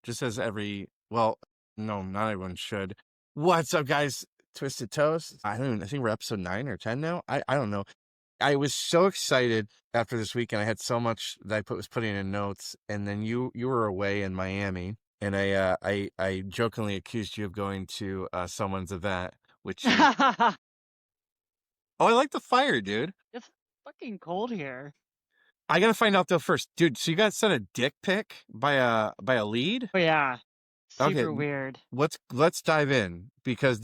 just as well, no, not everyone should. What's up, guys? Twisted Toast. I think we're episode 9 or 10 now. I don't know. I was so excited after this weekend. I had so much that I was putting in notes, and then you were away in Miami, and I jokingly accused you of going to someone's event, which you. Oh, I like the fire, dude. It's fucking cold here. I gotta find out though first, dude. So you got sent a dick pic by a lead? But yeah, Okay, super weird. let's dive in, because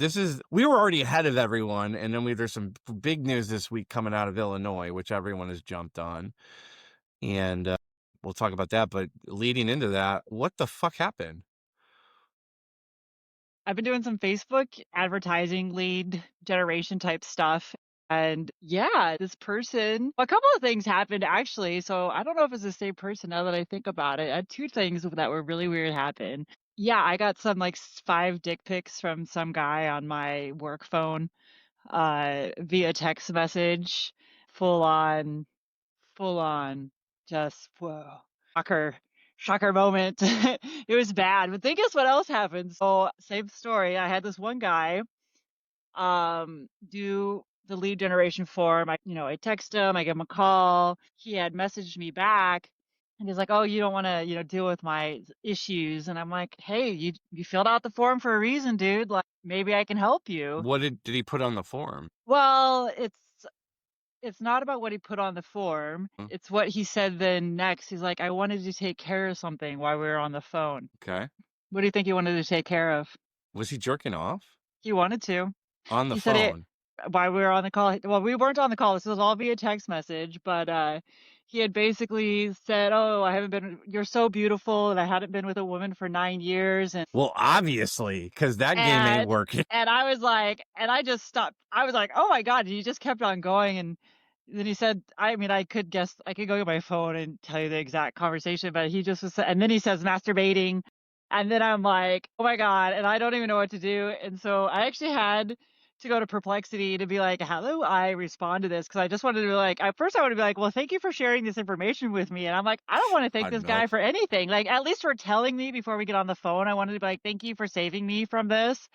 we were already ahead of everyone, and then there's some big news this week coming out of Illinois, which everyone has jumped on, and we'll talk about that. But leading into that, what the fuck happened? I've been doing some Facebook advertising lead generation type stuff. And yeah, this person, a couple of things happened actually. So I don't know if it's the same person now that I think about it. I had 2 things that were really weird happen. Yeah, I got some like 5 dick pics from some guy on my work phone via text message. Full on, just whoa. Shocker moment. It was bad. But then guess what else happened? So same story. I had this one guy do the lead generation form. I text him, I give him a call. He had messaged me back and he's like, "Oh, you don't want to, deal with my issues." And I'm like, "Hey, you filled out the form for a reason, dude. Like maybe I can help you." What did he put on the form? Well, it's not about what he put on the form. Hmm. It's what he said then next. He's like, "I wanted to take care of something while we were on the phone." Okay, What do you think he wanted to take care of? was he jerking off He wanted to. on the He said it phone? while we were on the call. Well, we weren't on the call. This was all via text message, but he had basically said, "Oh, you're so beautiful, and I hadn't been with a woman for 9 years." Well, obviously, because that game ain't And working. and I was like, and I just stopped. I was like, "Oh my God." And he just kept on going. And then he said, I mean, I could guess, I could go to my phone and tell you the exact conversation, but he just was, and then he says masturbating. And then I'm like, "Oh my God." And I don't even know what to do. And so I actually had to go to Perplexity to be like, "How do I respond to this?" Because I just wanted to be like, at first I wanted to be like, "Well, thank you for sharing this information with me." And I'm like, I don't want to thank this guy Nope. for anything. Like, at least for telling me before we get on the phone. I wanted to be like, "Thank you for saving me from this."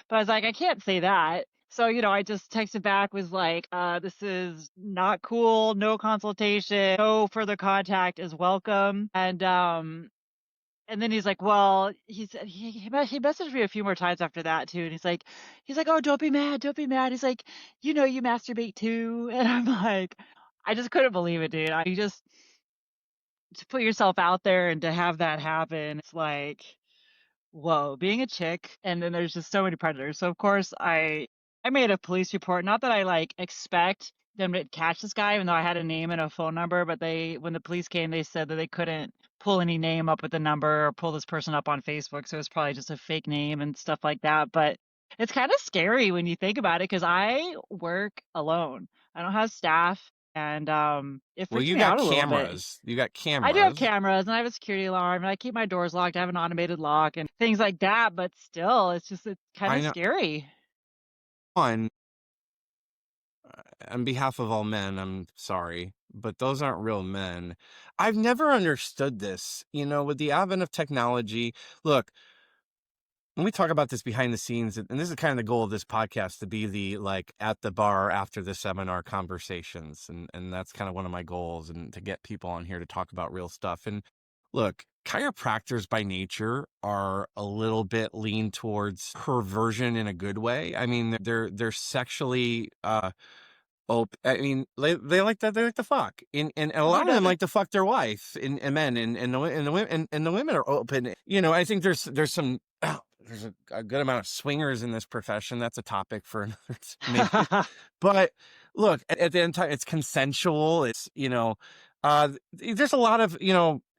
But I was like, I can't say that. So, I just texted back, was like, "This is not cool. No consultation. No further contact is welcome." And then he's like, "Well," he said, he messaged me a few more times after that too, and he's like, "Oh, don't be mad, don't be mad." He's like, "You masturbate too." And I'm like, I just couldn't believe it, dude. You just to put yourself out there and to have that happen, it's like, whoa, being a chick, and then there's just so many predators. So of course I made a police report. Not that I like expect them to catch this guy, even though I had a name and a phone number, but when the police came, they said that they couldn't pull any name up with the number or pull this person up on Facebook. So it was probably just a fake name and stuff like that. But it's kind of scary when you think about it, because I work alone. I don't have staff, and it Well, freaks you me got out a little bit. cameras. You got I do have cameras. cameras, and I have a security alarm, and I keep my doors locked. I have an automated lock and things like that, but still, it's kind I of know. scary. One, on behalf of all men, I'm sorry, but those aren't real men. I've never understood this. With the advent of technology, look, when we talk about this behind the scenes, and this is kind of the goal of this podcast, to be the like at the bar after the seminar conversations. And that's kind of one of my goals, and to get people on here to talk about real stuff. And look, chiropractors by nature are a little bit lean towards perversion in a good way. I mean, they're sexually I mean, they like that. They like to fuck, and a Who lot of them doesn't? like to fuck their wife, and men, and the women are open. I think there's some there's a good amount of swingers in this profession. That's a topic for another maybe. But look, at the end of time, it's consensual. There's a lot of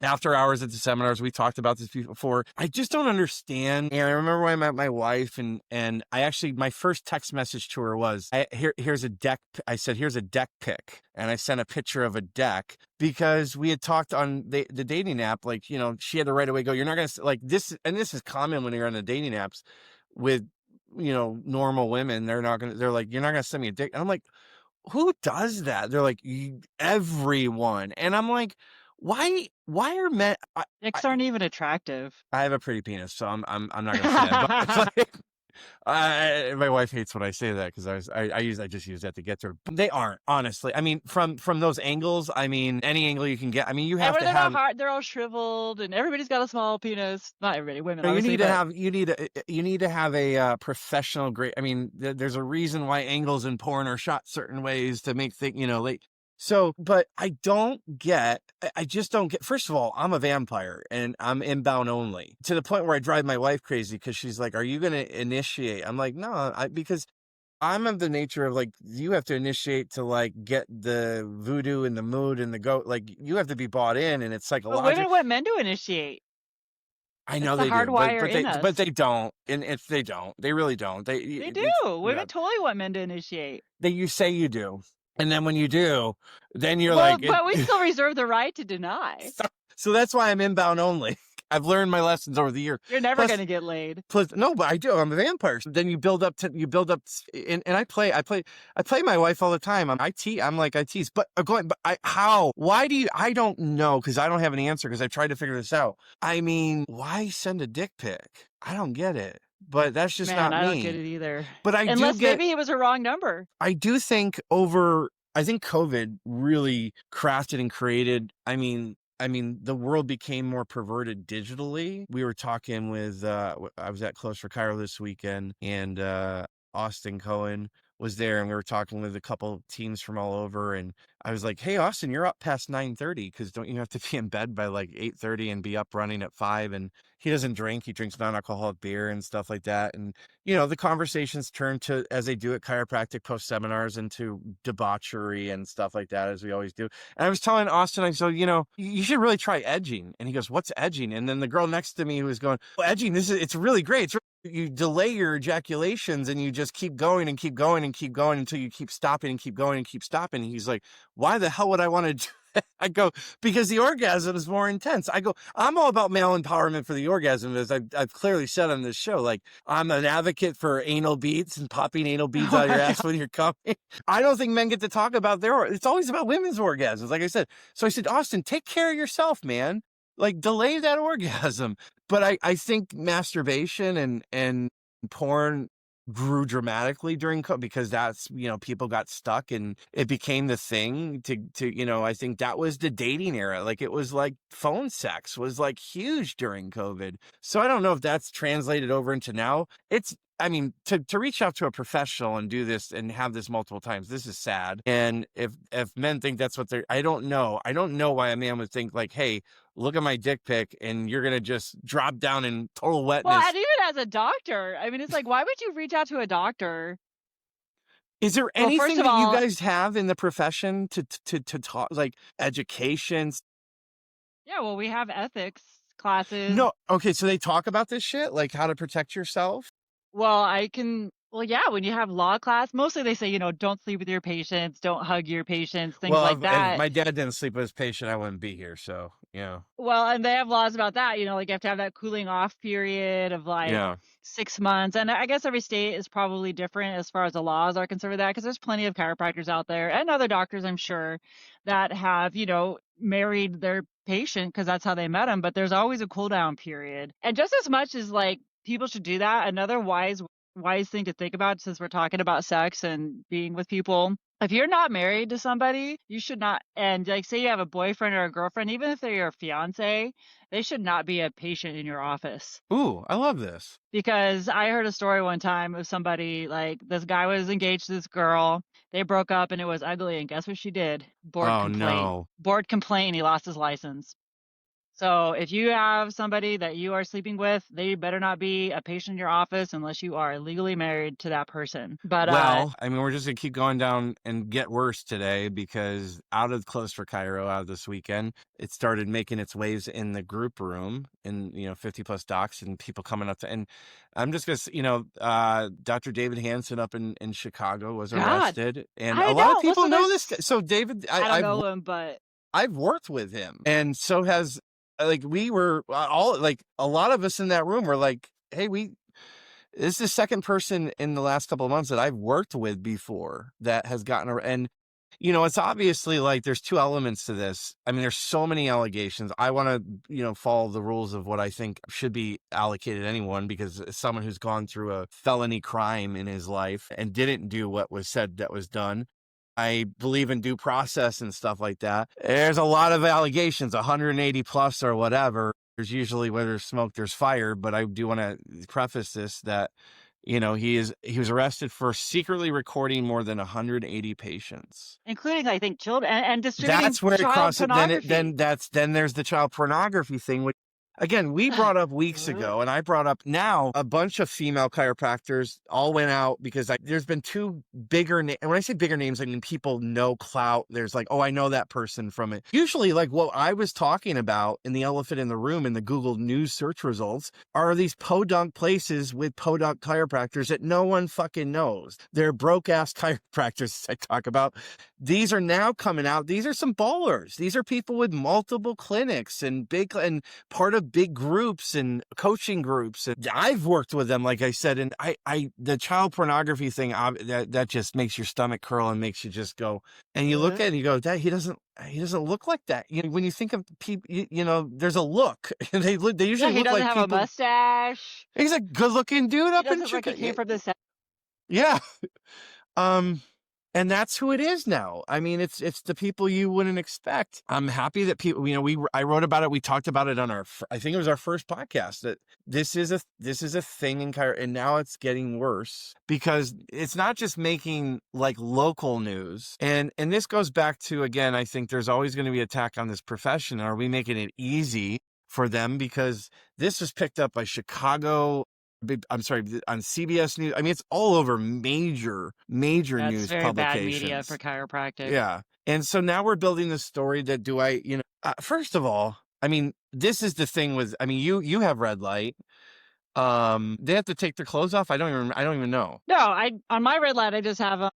after hours at the seminars. We talked about this before. I just don't understand. And I remember when I met my wife, and I actually, my first text message to her was, here's a deck. I said, "Here's a deck pic," and I sent a picture of a deck, because we had talked on the dating app. Like, she had to right away go, "You're not gonna like this," and this is common when you're on the dating apps with normal women. They're like, "You're not gonna send me a dick," and I'm like, who does that? They're like, everyone. And I'm like, why are men? Dicks aren't even attractive. I have a pretty penis, so I'm not gonna say that. But it's like, my wife hates when I say that because I just use that to get to her. But they aren't, honestly. I mean, from those angles, I mean, any angle you can get. I mean, you And have when to they're not have. hard, they're all shriveled, and everybody's got a small penis. Not everybody, women You obviously, need to but have you need to have a professional grade. I mean, there's a reason why angles in porn are shot certain ways to make things, like. So, but I just don't get. First of all, I'm a vampire and I'm inbound only, to the point where I drive my wife crazy because she's like, "Are you going to initiate?" I'm like, "No," because I'm of the nature of like, you have to initiate to like get the voodoo and the mood and the goat. Like, you have to be bought in, and it's women psychological. want men to initiate. I It's know the they do, hardwire in but us. they don't, and if they don't, they really don't. They do. Yeah, Women totally want men to initiate. you say you do, and then when you do, then you're Well, like but we still reserve the right to deny. So that's why I'm inbound only. I've learned my lessons over the year. You're never going to get laid. Plus, no, but I do. I'm a vampire. So then you build up, and I play my wife all the time. I'm like, I tease, but why do you, I don't know. Cause I don't have an answer. Cause I tried to figure this out. I mean, why send a dick pic? I don't get it, but that's just Man, not I don't get me. it either. But Unless maybe it was a wrong number. I do think I think COVID really crafted and created, I mean, the world became more perverted digitally. We were talking with, I was at CloseForChiro this weekend, and Austin Cohen was there, and we were talking with a couple teams from all over, and I was like, "Hey, Austin, you're up past 9:30 because don't you have to be in bed by like 8:30 and be up running at 5?" And he doesn't drink; he drinks non-alcoholic beer and stuff like that. And the conversations turn to, as they do at chiropractic post seminars, into debauchery and stuff like that, as we always do. And I was telling Austin, I said, you should really try edging. And he goes, "What's edging?" And then the girl next to me was going, "Well, edging, it's really great. You delay your ejaculations and you just keep going and keep going and keep going until you keep stopping and keep going and keep stopping." And he's like, "Why the hell would I want to do that?" I go, "Because the orgasm is more intense." I go, "I'm all about male empowerment for the orgasm, as I've clearly said on this show. Like, I'm an advocate for anal beads and popping anal beads Oh out of your my ass God. when you're coming. I don't think men get to talk about it's always about women's orgasms, like I said." So I said, "Austin, take care of yourself, man. Like, delay that orgasm." But I think masturbation and porn grew dramatically during COVID, because that's, people got stuck and it became the thing to I think that was the dating era. Like, it was like phone sex was like huge during COVID. So I don't know if that's translated over into now. I mean, to reach out to a professional and do this and have this multiple times, this is sad. And if men think that's what I don't know why a man would think like, "Hey, look at my dick pic," and you're going to just drop down in total Well, wetness. and even as a doctor, I mean, it's like, why would you reach out to a doctor? Is there Well, first anything of that you all, guys have in the profession to talk, like education? yeah, well, we have ethics classes. No. Okay. So they talk about this shit, like how to protect yourself. Well, yeah, when you have law class, mostly they say, don't sleep with your patients, don't hug your patients, things Well, like if that. my dad didn't sleep with his patient, I wouldn't be here. So, yeah. Well, and they have laws about that, like you have to have that cooling off period of like Yeah. 6 months. And I guess every state is probably different as far as the laws are concerned with that, because there's plenty of chiropractors out there and other doctors, I'm sure, that have, married their patient because that's how they met them. But there's always a cool down period. And just as much as like people should do that, another wise thing to think about, since we're talking about sex and being with people, if you're not married to somebody, you should not, and like say you have a boyfriend or a girlfriend, even if they're your fiance, they should not be a patient in your office. Ooh, I love this. Because I heard a story one time of somebody, like this guy was engaged to this girl. They broke up and it was ugly. And guess what she did? Oh, no. Board complaint. And he lost his license. So if you have somebody that you are sleeping with, they better not be a patient in your office unless you are legally married to that person. But Well, I mean, we're just going to keep going down and get worse today, because out of CloseForChiro out of this weekend, it started making its waves in the group room, and 50 plus docs and people coming up to, and I'm just going to, Dr. David Hansen up in Chicago was God, arrested, and I a lot of don't. people Listen, know this guy. So David, I don't know him, but I've worked with him, and so has, like, we were all, like, a lot of us in that room were like, "Hey, this is the second person in the last couple of months that I've worked with before that has gotten and It's obviously like there's two elements to this. I mean, there's so many allegations. I want to, follow the rules of what I think should be allocated to anyone, because as someone who's gone through a felony crime in his life and didn't do what was said that was done, I believe in due process and stuff like that. There's a lot of allegations, 180 plus or whatever. There's usually, where there's smoke, there's fire. But I do want to preface this that, he was arrested for secretly recording more than 180 patients, including, I think, children, and distributing that's where it child crosses. pornography. Then there's the child pornography thing, which again we brought up weeks ago, and I brought up now. A bunch of female chiropractors all went out because there's been two bigger names. And when I say bigger names, I mean people know clout. There's like, oh, I know that person from it. Usually, like what I was talking about in the elephant in the room in the Google News search results are these podunk places with podunk chiropractors that no one fucking knows. They're broke ass chiropractors I talk about. These are now coming out. These are some ballers. These are people with multiple clinics and part of big groups and coaching groups. And I've worked with them, like I said, and the child pornography thing, that just makes your stomach curl and makes you just go, and you look at it and you go, that he doesn't look like that. When you think of people, there's a look. They usually he look doesn't like have people. A mustache. He's a good looking dude He up in doesn't look like he came from the set. Yeah. And that's who it is now. I mean, it's the people you wouldn't expect. I'm happy that people, I wrote about it. We talked about it on I think it was our first podcast, that this is a thing in chiro, and now it's getting worse because it's not just making like local news. And this goes back to, again, I think there's always going to be attack on this profession. Are we making it easy for them? Because this was picked up by Chicago, I'm sorry, on CBS News. I mean, it's all over major news That's very publications. bad media for chiropractic. Yeah. And so now we're building this story that first of all, I mean, this is the thing with, I mean, you have red light. They have to take their clothes off. I don't even know. No, on my red light, I just have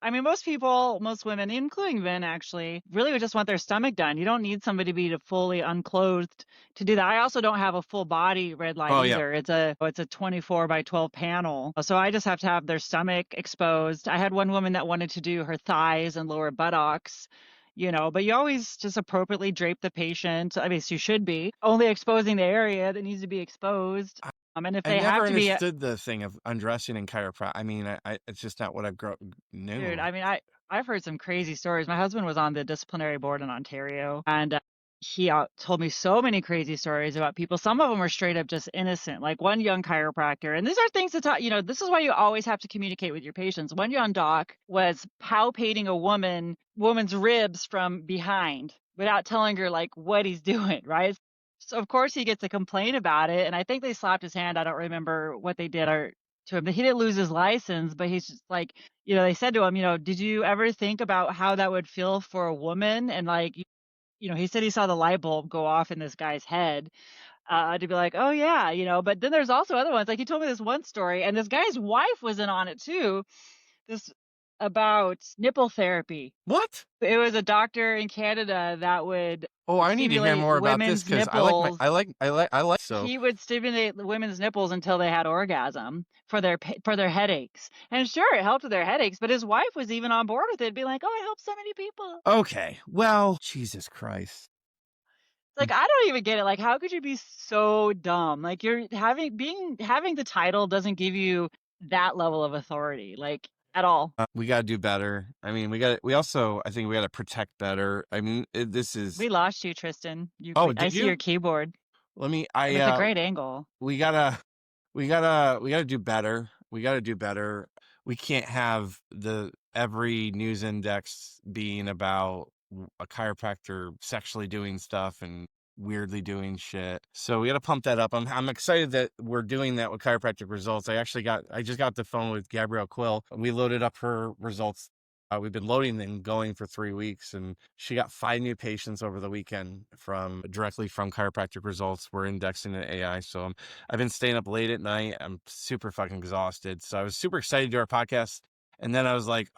I mean, most women, including men, actually, really would just want their stomach done. You don't need somebody to be fully unclothed to do that. I also don't have a full body red light either. Yeah. It's a 24 by 12 panel. So I just have to have their stomach exposed. I had one woman that wanted to do her thighs and lower buttocks, but you always just appropriately drape the patient. I mean, you should be only exposing the area that needs to be exposed. And if they have to be, I never understood the thing of undressing in chiropractic. I mean, it's just not what I've knew. Dude, I mean, I've heard some crazy stories. My husband was on the disciplinary board in Ontario, and he told me so many crazy stories about people. Some of them were straight up just innocent, like one young chiropractor. And these are things to talk, this is why you always have to communicate with your patients. One young doc was palpating a woman's ribs from behind without telling her like what he's doing, right? So of course he gets a complaint about it, and I think they slapped his hand. I don't remember what they did to him. He didn't lose his license, but he's just like, they said to him, did you ever think about how that would feel for a woman? And like, he said he saw the light bulb go off in this guy's head, to be like, oh yeah, but then there's also other ones. Like he told me this one story, and this guy's wife was in on it too. This about nipple therapy. What? It was a doctor in Canada that would. Oh, I need to hear more about this because I like. So he would stimulate the women's nipples until they had orgasm for their headaches, and sure, it helped with their headaches. But his wife was even on board with it, being like, "Oh, it helps so many people." Okay, well, Jesus Christ. Like, I don't even get it. Like, how could you be so dumb? Like, having the title doesn't give you that level of authority, like at all. We got to do better. I mean, we also, I think we got to protect better. I mean, we lost you, Tristan. I see your keyboard. It's a great angle. We gotta do better. We got to do better. We can't have every news index being about a chiropractor sexually doing stuff and weirdly doing shit. So we got to pump that up. I'm excited that we're doing that with chiropractic results. I just got the phone with Gabrielle Quill. We loaded up her results. We've been loading and going for 3 weeks, and she got 5 new patients over the weekend directly from chiropractic results. We're indexing the AI. So I've been staying up late at night. I'm super fucking exhausted. So I was super excited to do our podcast. And then I was like,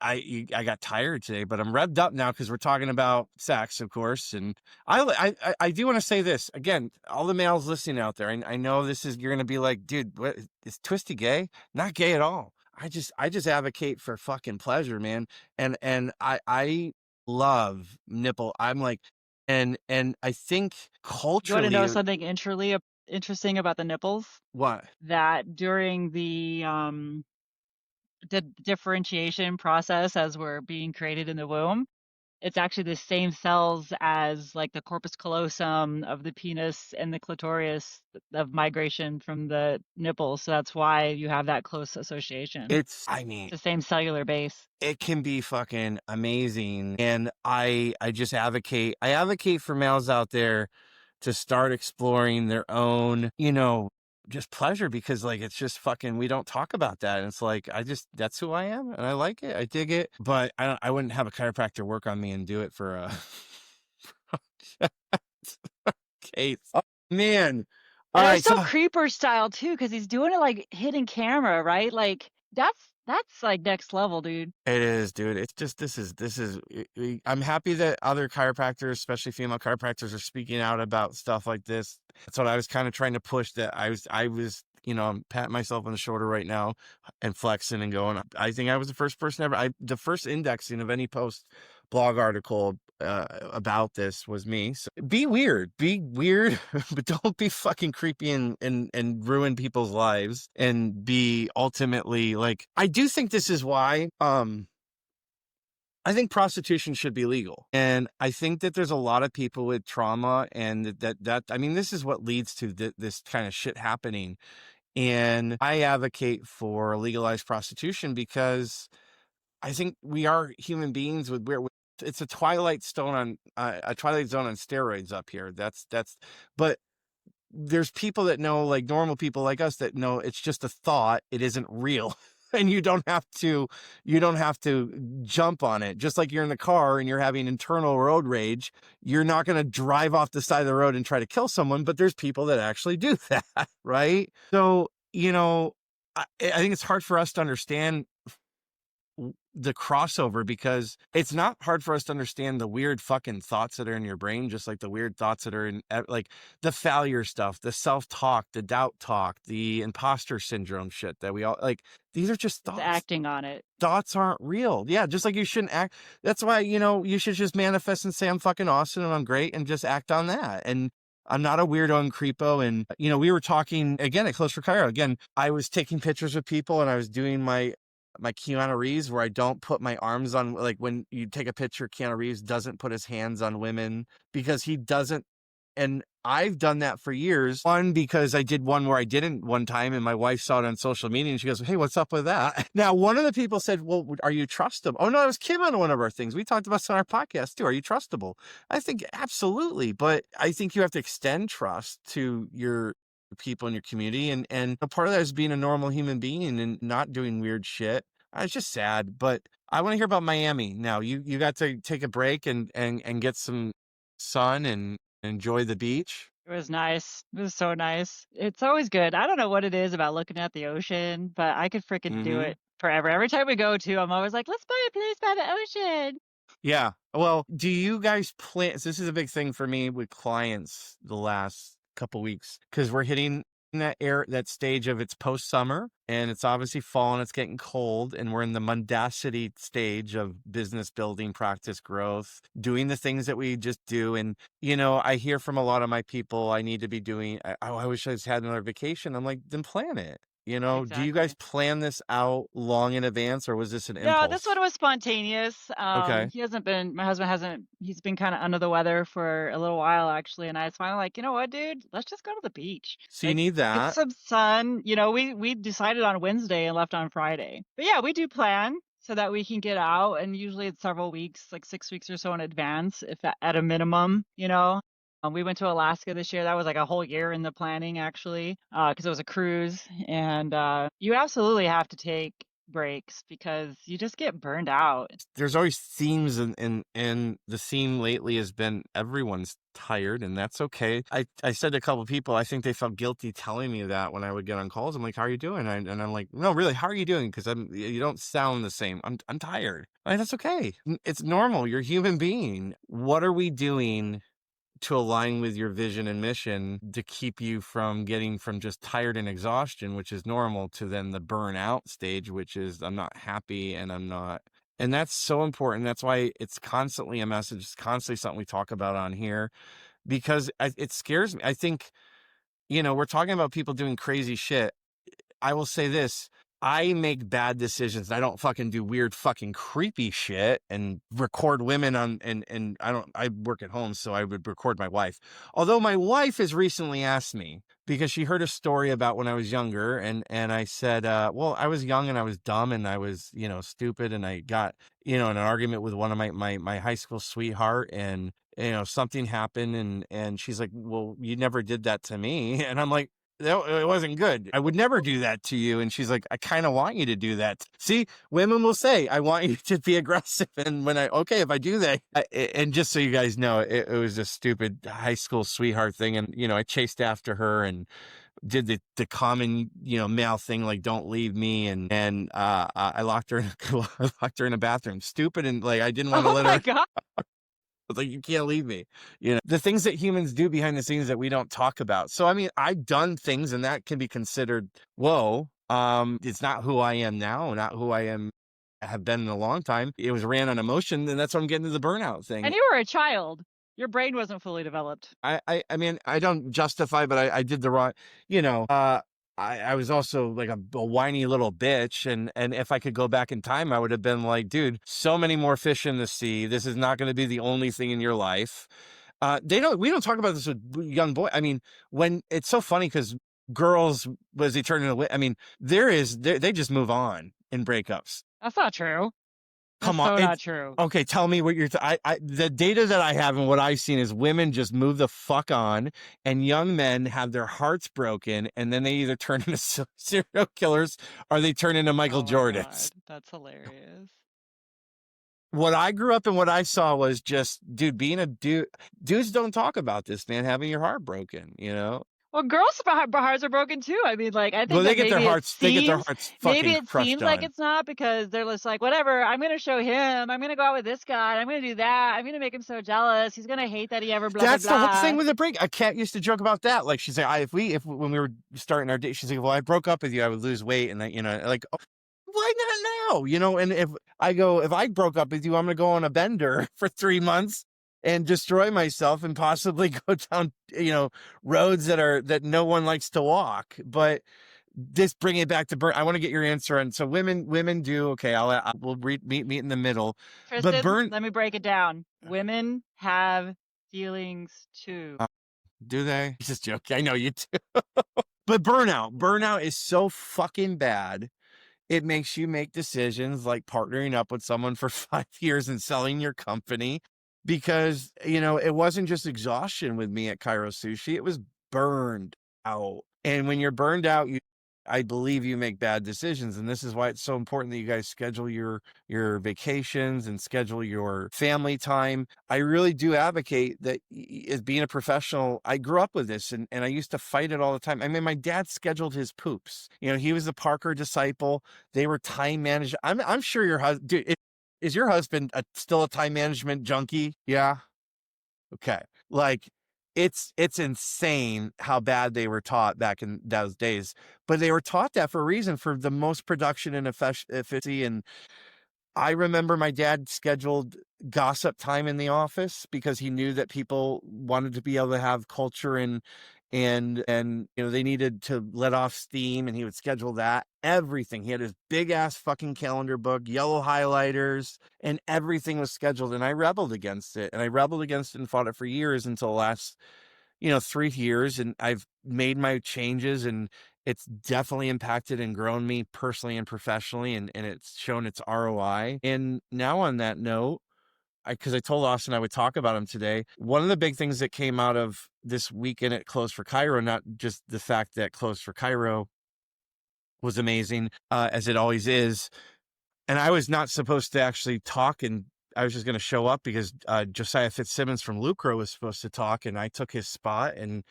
I got tired today, but I'm revved up now because we're talking about sex, of course. And I do want to say this again, all the males listening out there. I know you're going to be like, dude, what is Twisty gay? Not gay at all. I just advocate for fucking pleasure, man. And I love nipple. I'm like, and I think You want to know culturally, something interesting about the nipples? what? That during the differentiation process as we're being created in the womb, it's actually the same cells as like the corpus callosum of the penis and the clitoris of migration from the nipples. So that's why you have that close association. I mean, It's the same cellular base. it can be fucking amazing. And I just I advocate for males out there to start exploring their own, just pleasure, because like it's just fucking, we don't talk about that. And it's like that's who I am and I like it. I dig it. But I wouldn't have a chiropractor work on me and do it for a case. Oh, man. All And it was right, so so creeper style too, because he's doing it like hidden camera, right? Like that's like next level, dude. it is, dude. It's just I'm happy that other chiropractors, especially female chiropractors, are speaking out about stuff like this. That's what I was kind of trying to push. That I was, I'm patting myself on the shoulder right now and flexing and going. I think I was the first person ever. The first indexing of any post blog article about this was me. So be weird, but don't be fucking creepy and ruin people's lives and be ultimately like, I do think this is why, I think prostitution should be legal. And I think that there's a lot of people with trauma and I mean, this is what leads to this kind of shit happening. And I advocate for legalized prostitution because I think we are human beings it's a twilight zone on steroids up here. But there's people that know, like normal people like us, that know it's just a thought. It isn't real. And you don't have to jump on it. Just like you're in the car and you're having internal road rage, you're not going to drive off the side of the road and try to kill someone, but there's people that actually do that. Right. So, I think it's hard for us to understand the crossover, because it's not hard for us to understand the weird fucking thoughts that are in your brain, just like the weird thoughts that are in, like, the failure stuff, the self-talk, the doubt talk, the imposter syndrome shit that we all like. These are just It's thoughts. acting on it. Thoughts aren't real. Yeah, just like you shouldn't act. That's why, you should just manifest and say I'm fucking awesome and I'm great and just act on that. And I'm not a weirdo and creepo. And, we were talking again at CloseForChiro. Again, I was taking pictures of people and I was doing my Keanu Reeves, where I don't put my arms on, like when you take a picture, Keanu Reeves doesn't put his hands on women because he doesn't. And I've done that for years. One, because I did one where I didn't one time and my wife saw it on social media and she goes, "Hey, what's up with that?" Now, one of the people said, "Well, are you trustable?" Oh no, it was Kim on one of our things. We talked about this on our podcast too. Are you trustable? I think absolutely. But I think you have to extend trust to your people in your community. And a part of that is being a normal human being and not doing weird shit. It's just sad, but I want to hear about Miami now. You got to take a break and get some sun and enjoy the beach. It was nice. It was so nice. It's always good. I don't know what it is about looking at the ocean, but I could freaking do Mm-hmm. it forever. Every time we go to, I'm always like, let's buy a place by the ocean. Yeah. Well, do you guys plan? This is a big thing for me with clients the last couple weeks, because we're hitting that stage of it's post summer and it's obviously fall and it's getting cold and we're in the mundacity stage of business building, practice growth, doing the things that we just do. And I hear from a lot of my people, I need to be doing. I wish I just had another vacation. I'm like, then plan it. Do you guys Exactly. plan this out long in advance, or was this an No, this one impulse? was spontaneous. Okay. My husband hasn't, he's been kind of under the weather for a little while actually. And I was finally like, you know what, dude, let's just go to the beach. So you Like, need get that. some sun. We decided on Wednesday and left on Friday. But yeah, we do plan so that we can get out. And usually it's several weeks, like 6 weeks or so in advance, if at a minimum. We went to Alaska this year. That was like a whole year in the planning, actually, because it was a cruise. And you absolutely have to take breaks because you just get burned out. There's always themes, and the theme lately has been everyone's tired, and that's okay. I said to a couple of people, I think they felt guilty telling me that when I would get on calls. I'm like, "How are you doing?" And I'm like, "No, really, how are you doing?" Because you don't sound the same. I'm tired. Like, that's okay. It's normal. You're a human being. What are we doing to align with your vision and mission to keep you from getting from just tired and exhaustion, which is normal, to then the burnout stage, which is I'm not happy and I'm not. And that's so important. That's why it's constantly a message. It's constantly something we talk about on here because it scares me. I think, we're talking about people doing crazy shit. I will say this. I make bad decisions. I don't fucking do weird fucking creepy shit and record women and I work at home, so I would record my wife. Although my wife has recently asked me because she heard a story about when I was younger and I said, well, I was young and I was dumb and I was, stupid and I got, in an argument with one of my high school sweetheart and, something happened and she's like, well, you never did that to me. And I'm like, no, it wasn't good. I would never do that to you. And she's like, I kind of want you to do that. See, women will say, I want you to be aggressive. And when if I do that, and just so you guys know, it was a stupid high school sweetheart thing. And, I chased after her and did the common, male thing, like, don't leave me. And I locked her in a bathroom. Stupid. And like, I didn't want to let her. God. Like, you can't leave me. The things that humans do behind the scenes that we don't talk about. So, I mean, I've done things and that can be considered, whoa, it's not who I am now, not who I have been in a long time. It was ran on emotion. And that's why I'm getting to the burnout thing. And you were a child. Your brain wasn't fully developed. I mean, I don't justify, but I did the wrong, I was also like a whiny little bitch. And if I could go back in time, I would have been like, dude, so many more fish in the sea. This is not going to be the only thing in your life. We don't talk about this with young boys. I mean, when it's so funny because girls, as they turn into, I mean, they just move on in breakups. That's not true. Come on. So not true. Okay, tell me what the data that I have and what I've seen is women just move the fuck on and young men have their hearts broken and then they either turn into serial killers or they turn into Michael Jordans. That's hilarious. What I grew up and what I saw was just, dude, being a dude. Dudes don't talk about this, man, having your heart broken, Well, girls' hearts are broken too. I mean, like, I think they get their hearts fucking maybe it crushed seems like it's not because they're just like, whatever, I'm going to show him. I'm going to go out with this guy. I'm going to do that. I'm going to make him so jealous. He's going to hate that he ever blah, That's blah, blah. the whole thing with a break. A cat used to joke about that. Like, she's like, when we were starting our date, she's like, well, I broke up with you, I would lose weight. And like, oh, why not now? And if I broke up with you, I'm going to go on a bender for 3 months and destroy myself and possibly go down, roads that no one likes to walk. But this bring it back to I want to get your answer on. So women do. Okay. We'll meet in the middle. Tristan, but let me break it down. Women have feelings too. Do they? Just joking. I know you do. But burnout is so fucking bad. It makes you make decisions like partnering up with someone for 5 years and selling your company. Because, it wasn't just exhaustion with me at Chiro Sushi. It was burned out. And when you're burned out, I believe you make bad decisions. And this is why it's so important that you guys schedule your vacations and schedule your family time. I really do advocate that as being a professional, I grew up with this and I used to fight it all the time. I mean, my dad scheduled his poops. He was the Parker disciple. They were time managed. I'm sure your husband, dude, is your husband still a time management junkie? Yeah. Okay. Like, it's insane how bad they were taught back in those days, but they were taught that for a reason, for the most production and efficiency. And I remember my dad scheduled gossip time in the office because he knew that people wanted to be able to have culture and they needed to let off steam, and he would schedule that. Everything. He had his big ass fucking calendar book, yellow highlighters, and everything was scheduled. And I rebelled against it and fought it for years until the last, 3 years. And I've made my changes and it's definitely impacted and grown me personally and professionally. And it's shown its ROI. And now on that note, because I told Austin I would talk about him today. One of the big things that came out of this weekend at CloseForChiro, not just the fact that CloseForChiro was amazing, as it always is. And I was not supposed to actually talk, and I was just going to show up because Josiah Fitzsimmons from Lucro was supposed to talk, and I took his spot. And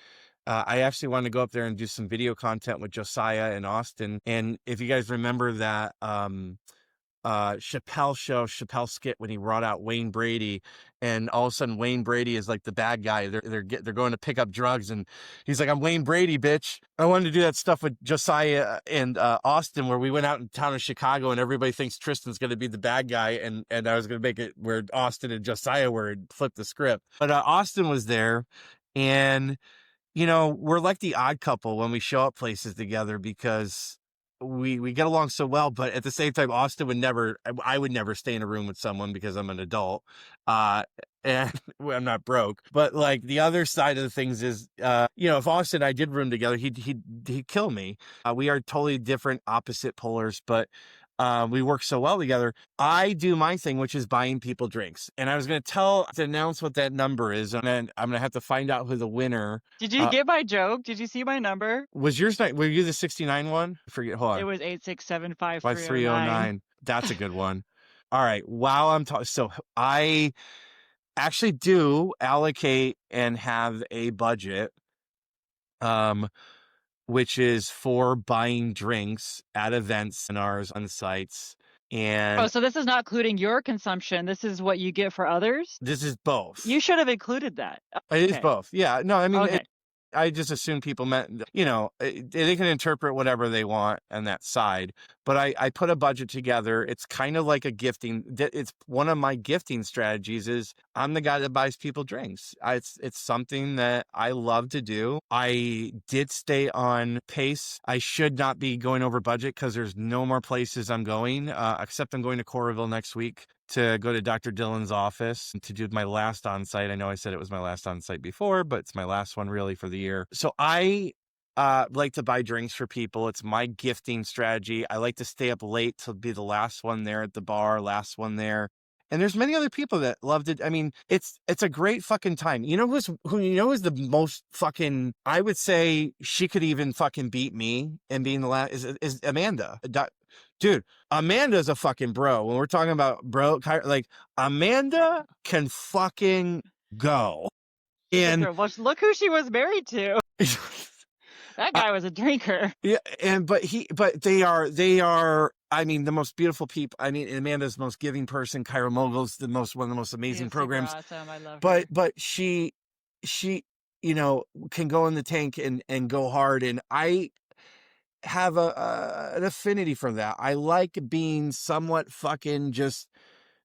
I actually wanted to go up there and do some video content with Josiah and Austin. And if you guys remember that, Chappelle skit when he brought out Wayne Brady, and all of a sudden Wayne Brady is like the bad guy. They're going to pick up drugs, and he's like, "I'm Wayne Brady, bitch." I wanted to do that stuff with Josiah and Austin, where we went out in town of Chicago, and everybody thinks Tristan's going to be the bad guy, and I was going to make it where Austin and Josiah were and flip the script. But Austin was there, and we're like the odd couple when we show up places together because we get along so well, but at the same time, I would never stay in a room with someone because I'm an adult, and I'm not broke. But like the other side of the things is, if Austin and I did room together, he'd kill me. We are totally different, opposite polars, but we work so well together. I do my thing, which is buying people drinks. And I was going to announce what that number is. And then I'm going to have to find out who the winner. Did you get my joke? Did you see my number? Was yours, were you the 69 one? I forget. Hold on. It was 8675309. 5309. That's a good one. All right. While I'm talking, so I actually do allocate and have a budget, which is for buying drinks at events, seminars, on sites. And so this is not including your consumption. This is what you get for others? This is both. You should have included that. Okay. It is both. Yeah. No, I mean, okay. I just assume people meant, they can interpret whatever they want on that side. But I put a budget together. It's kind of like a gifting. It's one of my gifting strategies is I'm the guy that buys people drinks. It's something that I love to do. I did stay on pace. I should not be going over budget because there's no more places I'm going, except I'm going to Coralville next week to go to Dr. Dillon's office to do my last on-site. I know I said it was my last on-site before, but it's my last one really for the year. So I like to buy drinks for people. It's my gifting strategy. I like to stay up late to be the last one there at the bar, last one there. And there's many other people that loved it. I mean, it's a great fucking time. Who's the most fucking, I would say she could even fucking beat me and being the last is Amanda. Dude, Amanda's a fucking bro. When we're talking about bro, like Amanda can fucking go. And look who she was married to. That guy was a drinker. Yeah, but they are. I mean, the most beautiful people. I mean, Amanda's the most giving person. Chiro Mogul's one of the most amazing programs. Awesome. I love her. But she, can go in the tank and go hard. And I have an affinity for that. I like being somewhat fucking just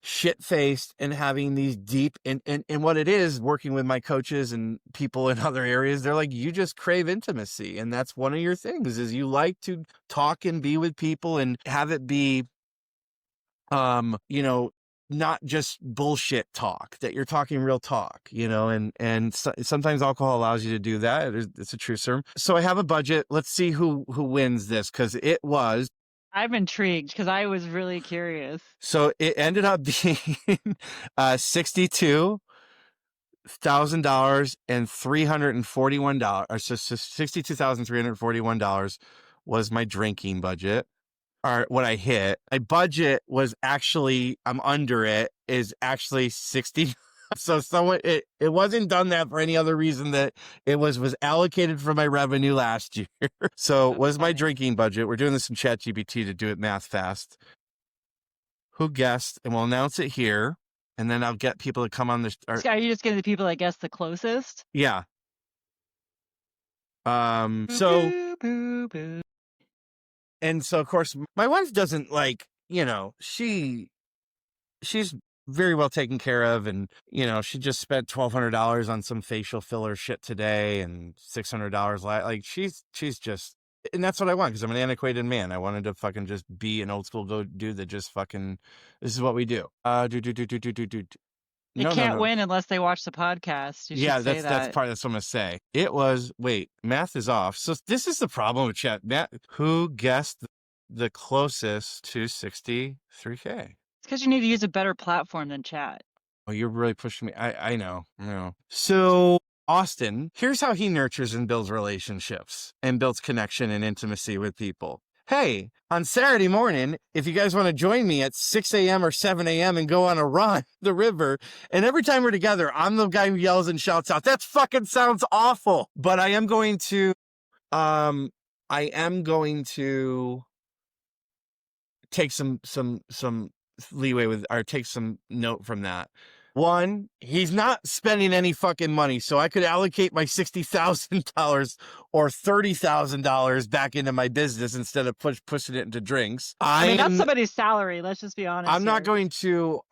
shit-faced and having these deep and what it is working with my coaches and people in other areas. They're like, you just crave intimacy, and that's one of your things is you like to talk and be with people and have it be not just bullshit talk, that you're talking real talk, and sometimes alcohol allows you to do that. It's a true term. So I have a budget. Let's see who wins this, because it was, I'm intrigued because I was really curious. So it ended up being $62,000 and $341. So $62,341 was my drinking budget, or what I hit. My budget was actually, I'm under it, is actually 60. So it wasn't done that for any other reason that it was allocated for my revenue last year. So it was my drinking budget. We're doing this in ChatGPT to do it math fast. Who guessed? And we'll announce it here. And then I'll get people to come on this. Are you just getting the people that guess the closest? Yeah. And so of course my wife doesn't she's very well taken care of, and she just spent $1,200 on some facial filler shit today and $600 like she's just, and that's what I want, because I'm an antiquated man. I wanted to fucking just be an old school dude that just fucking, this is what we do. It can't win unless they watch the podcast. Yeah, that's what I'm gonna say. It was, wait, math is off. So this is the problem with chat. Matt, who guessed the closest to 63K? Because you need to use a better platform than chat. Oh, you're really pushing me. I know. So Austin, here's how he nurtures and builds relationships and builds connection and intimacy with people. Hey, on Saturday morning, if you guys want to join me at 6 a.m. or 7 a.m. and go on a run the river, and every time we're together, I'm the guy who yells and shouts out, that fucking sounds awful. But I am going to take some leeway with, or take some note from that. One, he's not spending any fucking money, so I could allocate my $60,000 or $30,000 back into my business instead of pushing it into drinks. I mean, that's somebody's salary. Let's just be honest. I'm not going to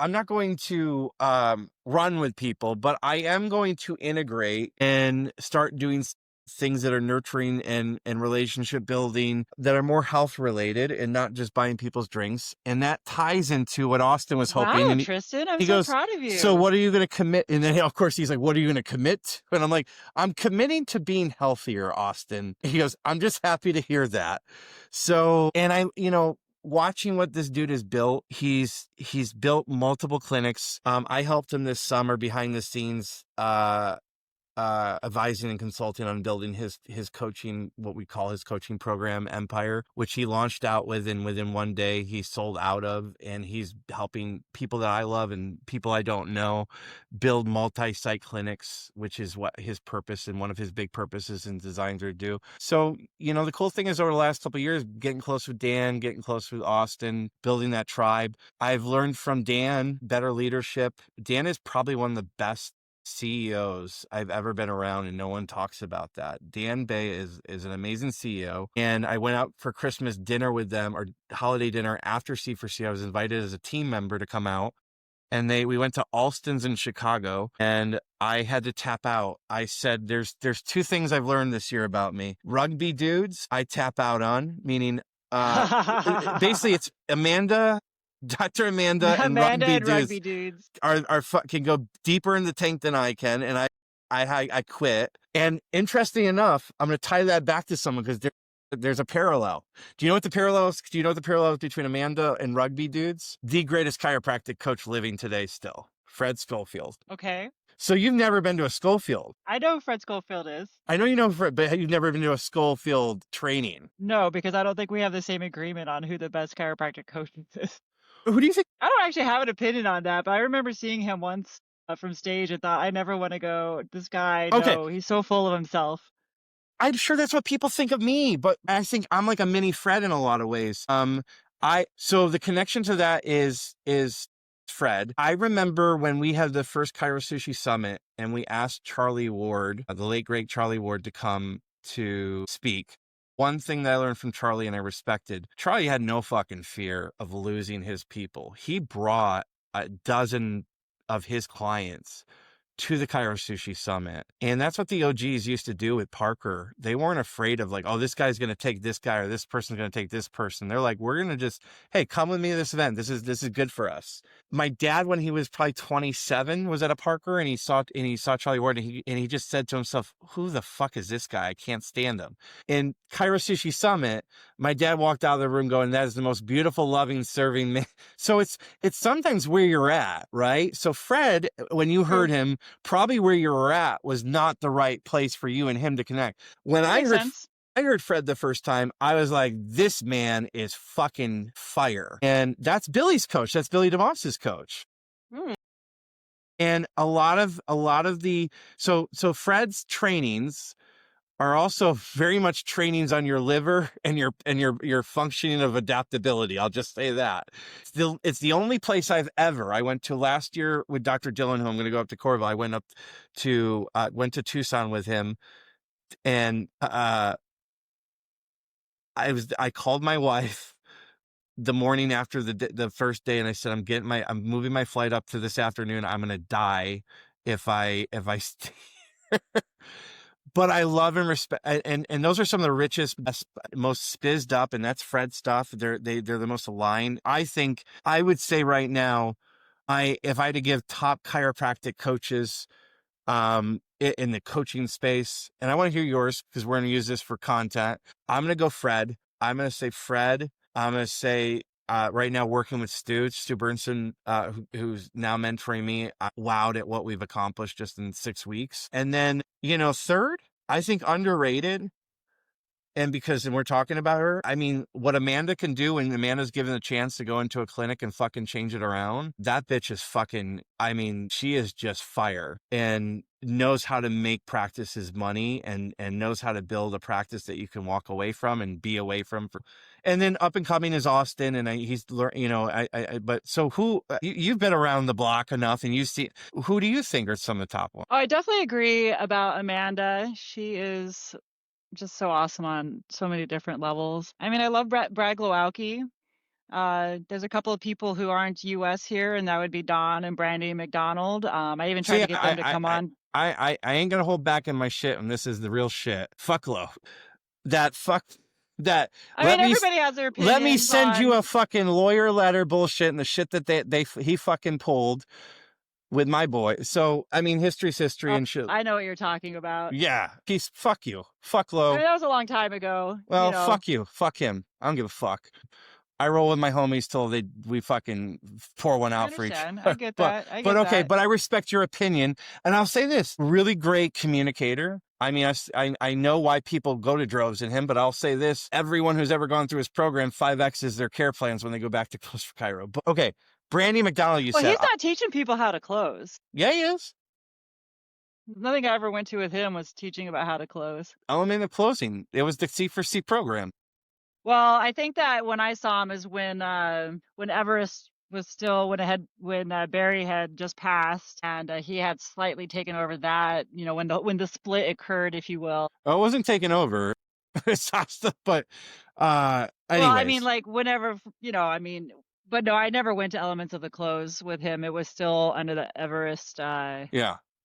run with people, but I am going to integrate and start doing things that are nurturing and relationship building, that are more health related and not just buying people's drinks. And that ties into what Austin was hoping. Wow, And Tristan, I'm he so goes, proud of you. so what are you going to commit? And then of course he's like, what are you going to commit to? And I'm like, I'm committing to being healthier, Austin. He goes, I'm just happy to hear that. So, and I, watching what this dude has built, he's built multiple clinics. I helped him this summer behind the scenes, advising and consulting on building his coaching, what we call his coaching program Empire, which he launched out within 1 day he sold out of, and he's helping people that I love and people I don't know build multi-site clinics, which is what his purpose and one of his big purposes and designs are to do. So, the cool thing is over the last couple of years, getting close with Dan, getting close with Austin, building that tribe. I've learned from Dan better leadership. Dan is probably one of the best CEOs I've ever been around, and no one talks about that. Dan Bay is an amazing CEO, and I went out for Christmas dinner with them, or holiday dinner after C4C. I was invited as a team member to come out, and we went to Alston's in Chicago, and I had to tap out. I said, there's two things I've learned this year about me. Rugby dudes, I tap out on, meaning basically it's Dr. Amanda and rugby dudes are can go deeper in the tank than I can, and I quit. And interesting enough, I'm going to tie that back to someone because there's a parallel. Do you know what the parallel is between Amanda and rugby dudes? The greatest chiropractic coach living today still, Fred Schofield. Okay. So you've never been to a Schofield? I know who Fred Schofield is. I know you know Fred, but you've never been to a Schofield training? No, because I don't think we have the same agreement on who the best chiropractic coach is. Who do you think? I don't actually have an opinion on that, but I remember seeing him once from stage and thought, I never want to go. This guy, Okay. No, he's so full of himself. I'm sure that's what people think of me, but I think I'm like a mini Fred in a lot of ways. So the connection to that is Fred. I remember when we had the first Chiro Sushi Summit and we asked Charlie Ward, the late great Charlie Ward, to come to speak. One thing that I learned from Charlie and I respected, Charlie had no fucking fear of losing his people. He brought a dozen of his clients to the Chiro Sushi Summit. And that's what the OGs used to do with Parker. They weren't afraid of like, oh, this guy's going to take this guy or this person's going to take this person. They're like, we're going to just, hey, come with me to this event. This is good for us. My dad, when he was probably 27, was at a Parker and he saw Charlie Ward and he just said to himself, who the fuck is this guy? I can't stand him. In Chiro Sushi Summit, my dad walked out of the room going, that is the most beautiful, loving, serving man. So it's sometimes where you're at, right? So Fred, when you heard him, probably where you were at was not the right place for you and him to connect. When I heard Fred the first time, I was like, this man is fucking fire. And that's Billy's coach. That's Billy DeVos's coach. And a lot of the, so Fred's trainings are also very much trainings on your liver and your functioning of adaptability. I'll just say that. It's the only place I went to last year with Dr. Dillon, who I'm going to go up to Corval. I went to Tucson with him, and I called my wife the morning after the first day, and I said, I'm moving my flight up to this afternoon. I'm going to die if I stay. But I love and respect, and those are some of the richest, best, most spizzed up, and that's Fred stuff. They're the most aligned. I think I would say right now, if I had to give top chiropractic coaches, in the coaching space, and I want to hear yours because we're going to use this for content. I'm going to go Fred. I'm going to say Fred. I'm going to say right now working with Stu Bernson, who's now mentoring me. I'm wowed at what we've accomplished just in 6 weeks. And then, third, I think underrated. And because, and we're talking about her, I mean, what Amanda can do when Amanda's given a chance to go into a clinic and fucking change it around, that bitch is fucking, I mean, she is just fire and knows how to make practices money and knows how to build a practice that you can walk away from and be away from. And then up and coming is Austin, and he's, you know, but so who, you've been around the block enough and you see, who do you think are some of the top ones? Oh, I definitely agree about Amanda. She is just so awesome on so many different levels. I mean, I love Brad Glowacki. There's a couple of people who aren't US here, and that would be Don and Brandy McDonald. I even tried See, to get them to come on. I ain't gonna hold back in my shit, and this is the real shit. Fuck low. That fuck that. I mean, everybody has their opinions. Let me send you a fucking lawyer letter bullshit and the shit that he fucking pulled with my boy. So I mean, history's history and shit. I know what you're talking about. Yeah, he's fuck you, fuck low. I mean, that was a long time ago. Well, you know. fuck you, fuck him. I don't give a fuck. I roll with my homies till we fucking pour one out for each other. I get that. But okay, but I respect your opinion. And I'll say this, really great communicator. I mean, I know why people go to droves in him, but I'll say this, everyone who's ever gone through his program, 5X is their care plans when they go back to CloseForChiro. But okay, Brandy McDonald, said. He's not teaching people how to close. Yeah, he is. Nothing I ever went to with him was teaching about how to close. Element of closing. It was the C4C program. Well, I think that when I saw him is when Everest was still, when Barry had just passed, and he had slightly taken over that, you know, when the split occurred, if you will. Oh, it wasn't taken over. But anyways. Well, I mean, like whenever, you know, I mean, but no, I never went to Elements of the Close with him. It was still under the Everest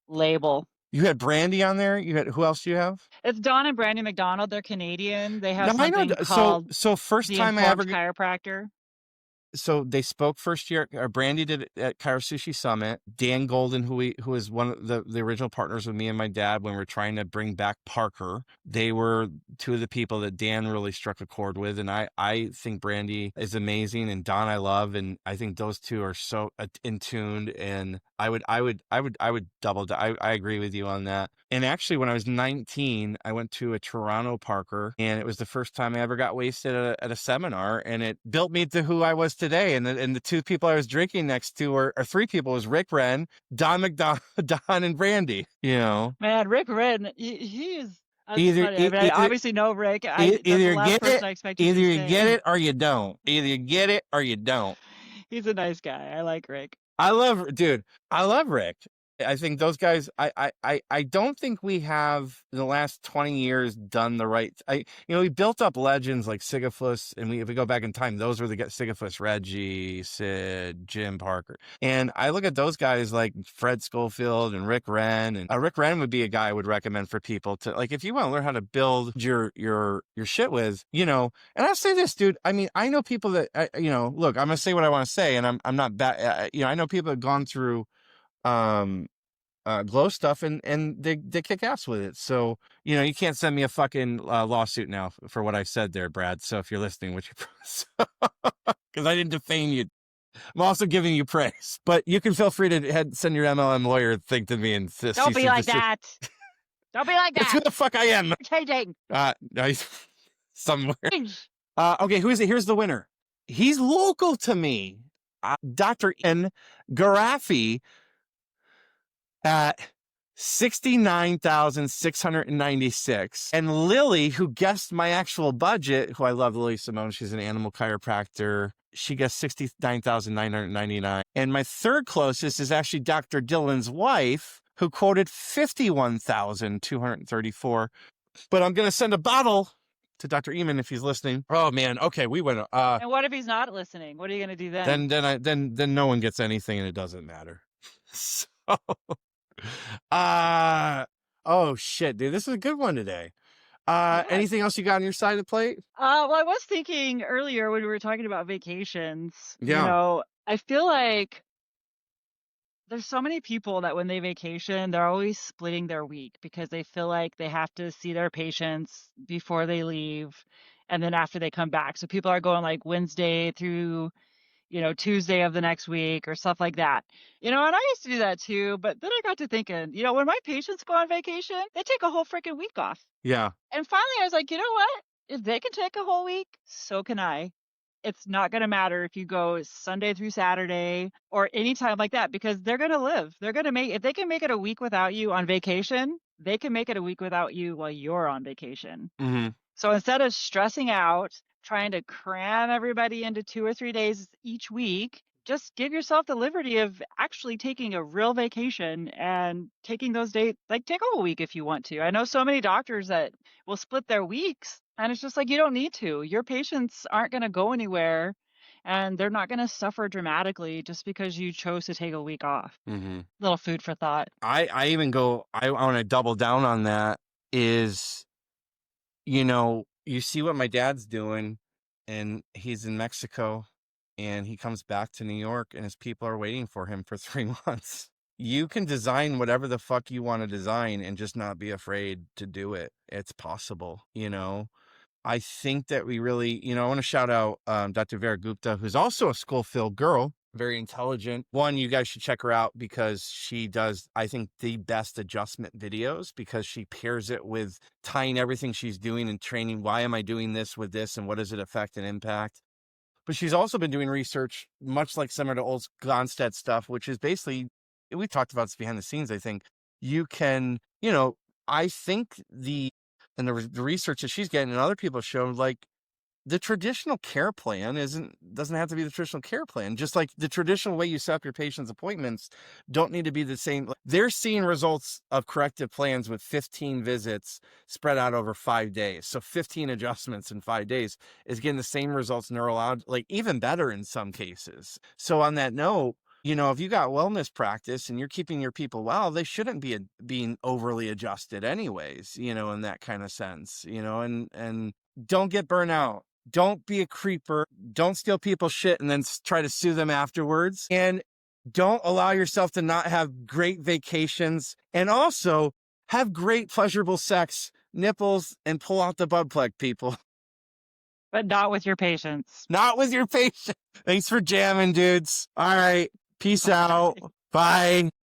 label. You had Brandy on there. You had, who else do you have? It's Don and Brandy McDonald. They're Canadian. They have something called so first the time I ever chiropractor. So they spoke first year. Brandy did it at Chiro Sushi Summit. Dan Golden, who was one of the original partners with me and my dad when we were trying to bring back Parker. They were two of the people that Dan really struck a chord with, and I think Brandy is amazing, and Don I love, and I think those two are so in tuned. And I would double. I agree with you on that. And actually, when I was 19, I went to a Toronto Parker, and it was the first time I ever got wasted at a seminar, and it built me to who I was today. And the two people I was drinking next to, or three people, was Rick Wren, Don McDonald, Don and Brandy. You know, man, Rick Wren, he is. I obviously know Rick. Either you get it or you don't. Either you get it or you don't. He's a nice guy. I like Rick. I love Rick. I think those guys, I don't think we have in the last 20 years done the right. We built up legends like Sigafus, and if we go back in time, those were the guys: Sigafus, Reggie, Sid, Jim Parker. And I look at those guys like Fred Schofield and Rick Wren, and Rick Wren would be a guy I would recommend for people to, like, if you want to learn how to build your shit with, And I'll say this, dude. I mean, I know people that, look, I'm gonna say what I want to say, and I'm not bad. I know people that have gone through glow stuff and they kick ass with it. So you can't send me a fucking lawsuit now for what I said there, Brad. So if you're listening, which you because I didn't defame you, I'm also giving you praise. But you can feel free to send your MLM lawyer thing to me and don't be like that. Don't be like that. That's who the fuck I am. You're changing. Somewhere. Okay, who is it? Here's the winner. He's local to me. Dr. N. Garaffi at 69,696. And Lily, who guessed my actual budget, who I love, Lily Simone, she's an animal chiropractor. She guessed 69,999. And my third closest is actually Dr. Dylan's wife, who quoted 51,234. But I'm going to send a bottle to Dr. Eamon if he's listening. Oh man, okay, we went. And what if he's not listening? What are you going to do then? Then no one gets anything, and it doesn't matter. So, oh shit, dude, this is a good one today. Yes. Anything else you got on your side of the plate? Well, I was thinking earlier when we were talking about vacations. Yeah. I feel like there's so many people that when they vacation, they're always splitting their week because they feel like they have to see their patients before they leave and then after they come back. So people are going like Wednesday through, Tuesday of the next week or stuff like that. And I used to do that too. But then I got to thinking, when my patients go on vacation, they take a whole freaking week off. Yeah. And finally I was like, you know what? If they can take a whole week, so can I. It's not going to matter if you go Sunday through Saturday or any time like that because they're going to live. They're going to make, if they can make it a week without you on vacation, they can make it a week without you while you're on vacation. Mm-hmm. So instead of stressing out, trying to cram everybody into 2 or 3 days each week, just give yourself the liberty of actually taking a real vacation and taking those days, like take a whole week if you want to. I know so many doctors that will split their weeks, and it's just like you don't need to. Your patients aren't going to go anywhere and they're not going to suffer dramatically just because you chose to take a week off. Mm-hmm. Little food for thought. I even go, I want to double down on that is, you see what my dad's doing, and he's in Mexico, and he comes back to New York, and his people are waiting for him for 3 months. You can design whatever the fuck you want to design and just not be afraid to do it. It's possible, I think that we really, I want to shout out Dr. Vera Gupta, who's also a Schofield girl, very intelligent. One, you guys should check her out because she does, I think, the best adjustment videos because she pairs it with tying everything she's doing and training. Why am I doing this with this and what does it affect and impact? But she's also been doing research, much like similar to old Gonstead stuff, which is basically, we talked about this behind the scenes, I think. You can, I think the research that she's getting and other people have shown, like, the traditional care plan doesn't have to be the traditional care plan. Just like the traditional way you set up your patient's appointments don't need to be the same. They're seeing results of corrective plans with 15 visits spread out over 5 days. So 15 adjustments in 5 days is getting the same results like even better in some cases. So on that note, if you got wellness practice and you're keeping your people well, they shouldn't be being overly adjusted anyways, in that kind of sense, and don't get burnout. Don't be a creeper. Don't steal people's shit and then try to sue them afterwards. And don't allow yourself to not have great vacations. And also have great pleasurable sex, nipples, and pull out the butt plug, people. But not with your patients. Not with your patient. Thanks for jamming, dudes. All right. Peace out. Bye.